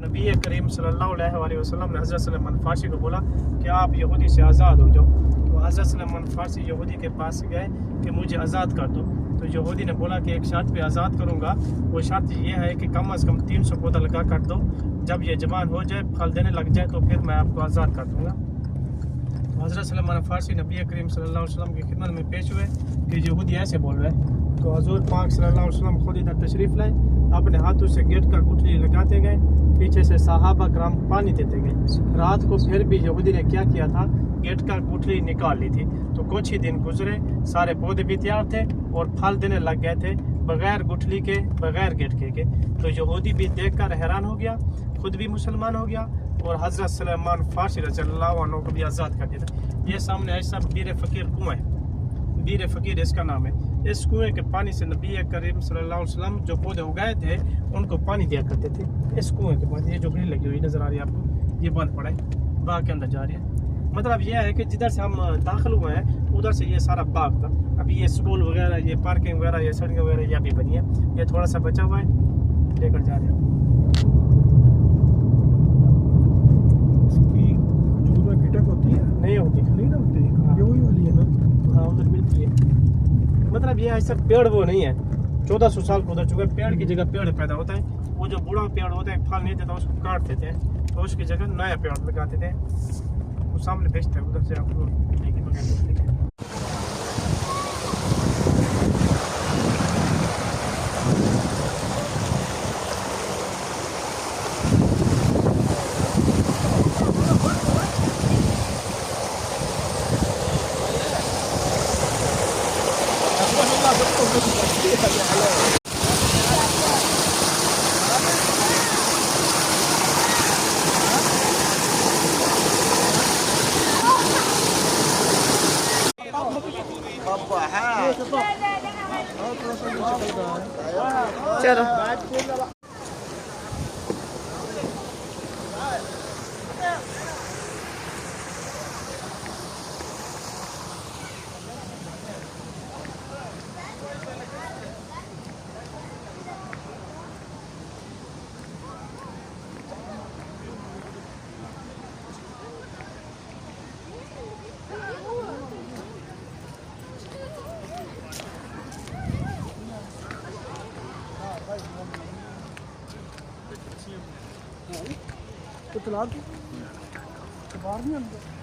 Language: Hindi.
नबी करीम सल्लल्लाहु अलैहि वसल्लम ने हज़रत सलमान फ़ारसी को बोला कि आप यहूदी से आज़ाद हो जाओ। तो हज़रत सलमान फ़ारसी यहूदी के पास गए कि मुझे आज़ाद कर दो। तो यहूदी ने बोला कि एक शर्त पे आज़ाद करूँगा, वो शर्त ये है कि कम अज़ कम 300 पौधा लगा कर दो, जब ये जवान हो जाए, फल देने लग जाए, तो फिर मैं आपको आज़ाद कर दूँगा। तो हज़रत सलमान फ़ारसी नबी करीम सल्लल्लाहु अलैहि वसल्लम की खिदमत में पेश हुए कि यहूदी ऐसे बोल रहे हैं। तो हज़ूर पाक सल्लल्लाहु अलैहि वसल्लम खुद इधर तशरीफ़ लाए, अपने हाथों से गेट का गुठली लगाते गए, पीछे से सहाबा कराम पानी देते गए। रात को फिर भी यहूदी ने क्या किया था, गेट का गुठली निकाल ली थी। तो कुछ ही दिन गुजरे, सारे पौधे भी तैयार थे और फल देने लग गए थे, बगैर गुठली के, बगैर गेट के। तो यहूदी भी देखकर हैरान हो गया, खुद भी मुसलमान हो गया और हज़रत सलमान फ़ारसी रज़ियल्लाहु अन्हु को भी आज़ाद कर दिया। ये सामने ऐसा बीर फ़कीर कुआं है, बीर फ़कीर इसका नाम है। इस कुएं के पानी से नबी करीम सल्लल्लाहु अलैहि वसल्लम जो पौधे उगाए थे उनको पानी दिया करते थे। इस कुएं के पास ये जो ग्रिल लगी हुई नज़र आ रही है आपको, ये बंद पड़ा है, बाग के अंदर जा रही है। मतलब यह है कि जिधर से हम दाखिल हुए हैं उधर से ये सारा बाग था। अभी ये स्कूल वगैरह, ये पार्किंग वगैरह, ये सड़कें वगैरह ये अभी बनी है। ये थोड़ा सा बचा हुआ है, लेकर जा रहे हैं। इसकी खजूर में गिटक होती है? नहीं होती, नहीं ना होती, ये वही वाली है ना? हाँ उधर मिलती है। मतलब ये ऐसा पेड़ वो नहीं है, 1400 साल गुजर चुका है, पेड़ की जगह पेड़ पैदा होता है। वो जो बूढ़ा पेड़ होता है, फल नहीं देता, उसको काट देते हैं, तो उसकी जगह नया पेड़ लगाते थे। वो सामने बेचते हैं, उधर से आपको चलो। तो तलाक बाहर नहीं अंदर